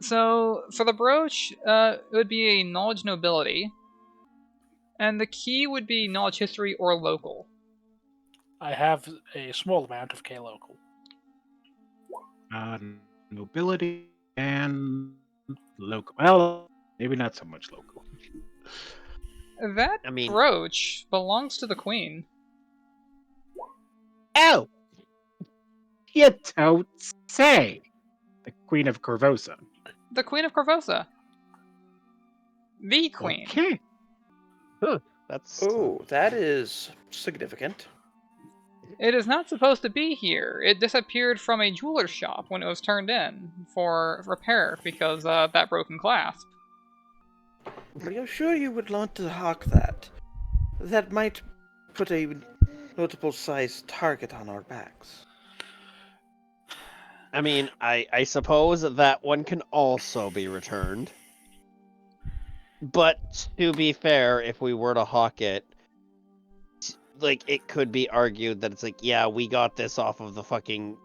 so for the brooch, it would be a knowledge nobility, and the key would be knowledge history or local.
I have a small amount of K local.
Nobility and local. Well, maybe not so much local.
That
I mean-
brooch belongs to the queen.
Oh! You don't say! The Queen of Corvosa.
The Queen of Corvosa. The queen.
Okay.
That's
Oh, that is significant.
It is not supposed to be here. It disappeared from a jeweler's shop when it was turned in for repair because that broken clasp.
Are you sure you would want to hawk that? That might put a notable sized target on our backs.
I mean, I suppose that one can also be returned. But to be fair, if we were to hawk it, like, it could be argued that it's like, yeah, we got this off of the fucking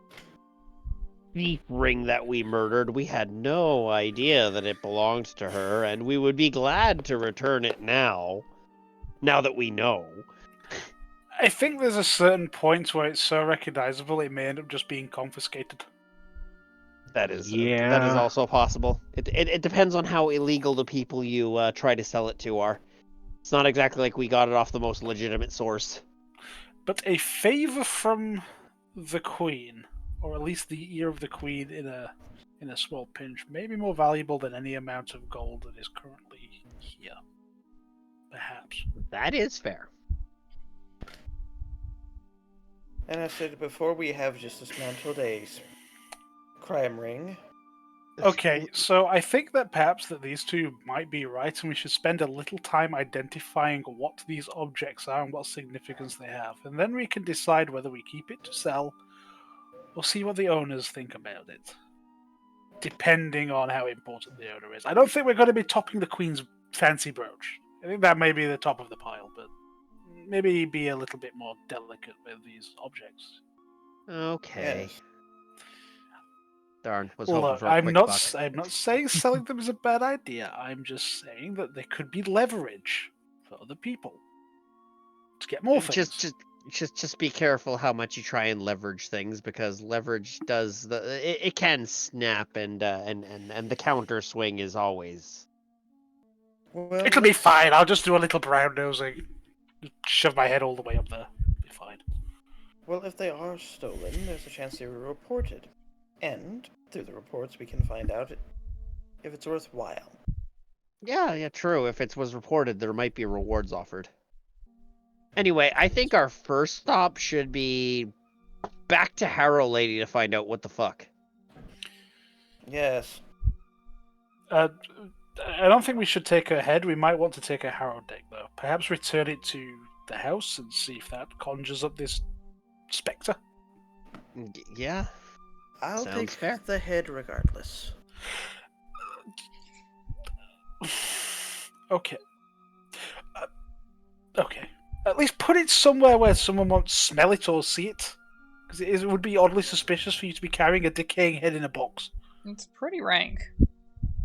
thief ring that we murdered. We had no idea that it belonged to her, and we would be glad to return it now that we know.
I think there's a certain point where it's so recognizable it may end up just being confiscated.
That is
Yeah.
also possible. It depends on how illegal the people you try to sell it to are. It's not exactly like we got it off the most legitimate source.
But a favor from the Queen, or at least the ear of the Queen in a small pinch, may be more valuable than any amount of gold that is currently here. Perhaps.
That is fair.
And I said before, we have just dismantled a crime ring.
Okay, so I think that perhaps that these two might be right, and we should spend a little time identifying what these objects are and what significance they have, and then we can decide whether we keep it to sell or see what the owners think about it, depending on how important the owner is. I don't think we're going to be topping the Queen's fancy brooch. I think that may be the top of the pile, but maybe be a little bit more delicate with these objects.
Okay.
Yes.
Darn, was hoping
Look,
for a quick buck.
I'm not saying selling them is a bad idea. I'm just saying that they could be leverage for other people to get more things.
Just be careful how much you try and leverage things, because leverage does it can snap, and the counter swing is always.
Well,
It'll be fine. I'll just do a little brown nosing, shove my head all the way up there. Be fine.
well, if they are stolen, there's a chance they were reported. And through the reports, we can find out if it's worthwhile.
Yeah, true. If it was reported, there might be rewards offered. Anyway, I think our first stop should be back to Harrow Lady to find out what the fuck.
Yes.
I don't think we should take her head. We might want to take her Harrow deck, though. Perhaps return it to the house and see if that conjures up this spectre.
Yeah.
I'll
Sounds
take
fair.
the head regardless.
Okay. Okay. At least put it somewhere where someone won't smell it or see it. Because it would be oddly suspicious for you to be carrying a decaying head in a box.
It's pretty rank.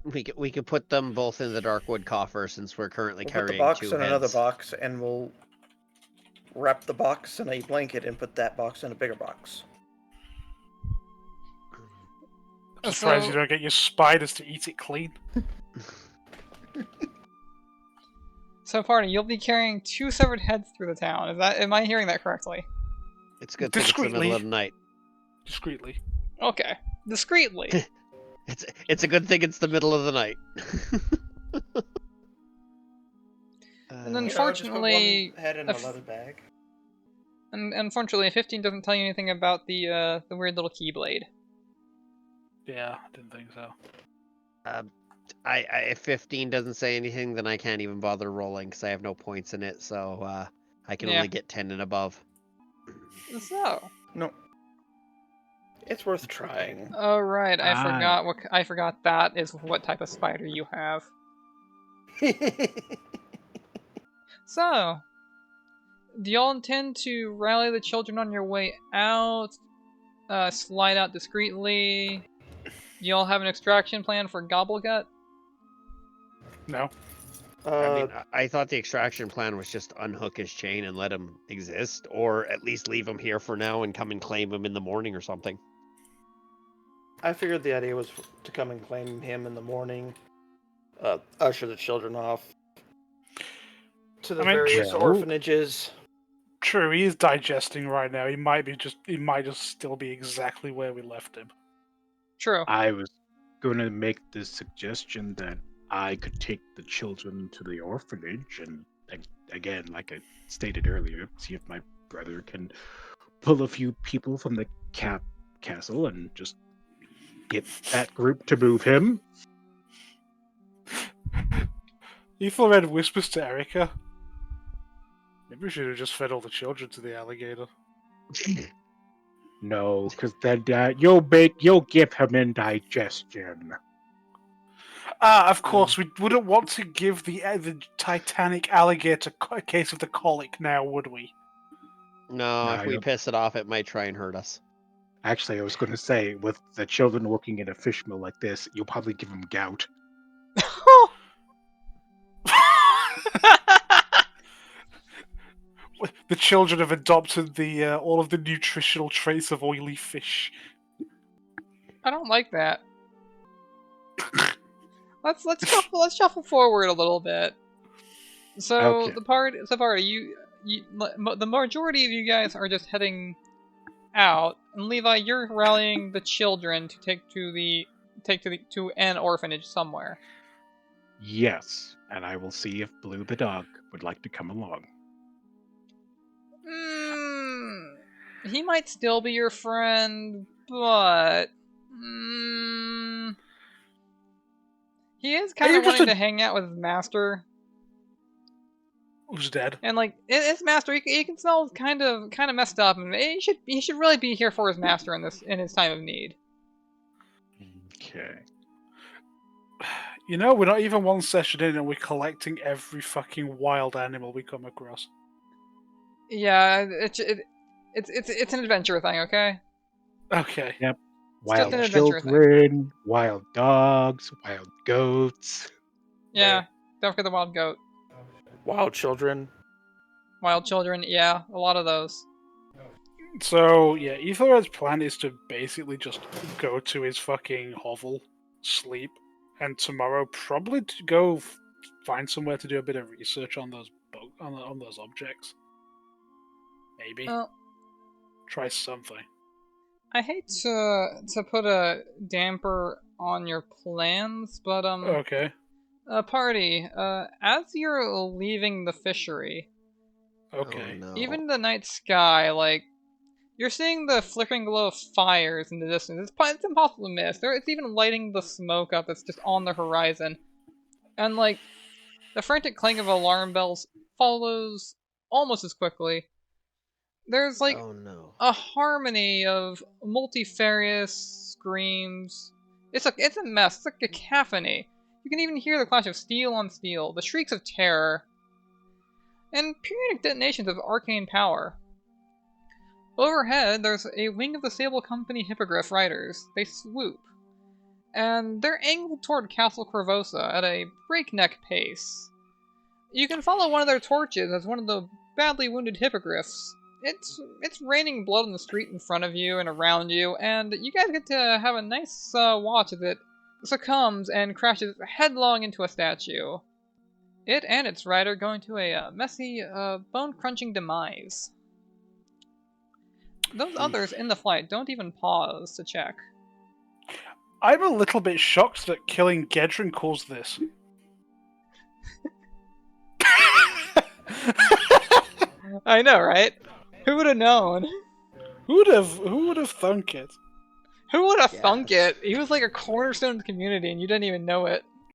We could put them both in the Darkwood coffer, since we're currently
We'll put the
carrying
box
two
in
heads.
another box, and we'll wrap the box in a blanket and put that box in a bigger box.
I'm surprised
So-
you don't get your spiders to eat it clean.
So, Party, you'll be carrying two severed heads through the town. Am I hearing that correctly?
It's a good thing it's the middle of the night.
Discreetly.
Okay. Discreetly.
It's a good thing it's the middle of the night.
And unfortunately,
just put one head in a
if-
leather bag.
and unfortunately, 15 doesn't tell you anything about the weird little keyblade.
Yeah, I didn't think so.
If 15 doesn't say anything, then I can't even bother rolling because I have no points in it. So I can
Yeah.
only get 10 and above.
So,
No. It's worth trying.
oh right, I
Ah.
forgot I forgot that is what type of spider you have. So, do y'all intend to rally the children on your way out? Slide out discreetly? Do y'all have an extraction plan for Gobblegut?
No.
I mean, I thought the extraction plan was just unhook his chain and let him exist, or at least leave him here for now and come and claim him in the morning or something.
I figured the idea was to come and claim him in the morning, usher the children off to the various
Well-
orphanages.
True, he is digesting right now. He might just still be exactly where we left him.
True.
I was going to make the suggestion that I could take the children to the orphanage and, again, like I stated earlier, see if my brother can pull a few people from the castle and just get that group to move him.
Ethelred whispers to Erica. Maybe we should have just fed all the children to the alligator.
No, because then you'll give him indigestion.
Of course, we wouldn't want to give the Titanic alligator a case of the colic now, would we?
No,
No,
if we
you'll-
piss it off, it might try and hurt us.
Actually, I was going to say, with the children working in a fish mill like this, you'll probably give them gout.
The children have adopted the all of the nutritional traits of oily fish.
I don't like that. Let's shuffle forward a little bit. So
Okay.
the party, the majority of you guys are just heading out, and Levi, you're rallying the children to take to an orphanage somewhere.
Yes, and I will see if Blue the dog would like to come along.
He might still be your friend, but he is kind
you
of
just
wanting
a-
to hang out with his master.
Who's dead?
And like his master, he can smell kind of messed up, and he should really be here for his master in his time of need.
Okay.
You know, we're not even one session in, and we're collecting every fucking wild animal we come across.
Yeah, it's an adventure thing, okay?
Okay.
Wild
an adventure thing.
children, wild dogs, wild goats.
Yeah, don't forget the wild goat,
Wild children.
wild children. Yeah, a lot of those.
So yeah, Ethelred's plan is to basically just go to his fucking hovel, sleep, and tomorrow probably to go find somewhere to do a bit of research on those on those objects. Maybe
Well,
try something.
I hate to put a damper on your plans, but
Okay.
party, as you're leaving the fishery,
Okay.
Oh, no.
even the night sky, like, you're seeing the flickering glow of fires in the distance. It's impossible to miss. It's even lighting the smoke up that's just on the horizon. And, like, the frantic clang of alarm bells follows almost as quickly. There's, like,
Oh no.
a harmony of multifarious screams. It's a mess. It's like a cacophony. You can even hear the clash of steel on steel, the shrieks of terror, and periodic detonations of arcane power. Overhead, there's a wing of the Sable Company Hippogriff Riders. They swoop, and they're angled toward Castle Corvosa at a breakneck pace. You can follow one of their torches as one of the badly wounded hippogriffs. It's raining blood on the street in front of you and around you, and you guys get to have a nice watch as it succumbs and crashes headlong into a statue. It and its rider going to a messy, bone-crunching demise. Those others in the flight don't even pause to check.
I'm a little bit shocked that killing Gaedren caused this.
I know, right? Who would have known?
Who would have thunk it?
Who would have thunk
Yes.
it? He was like a cornerstone of the community and you didn't even know it.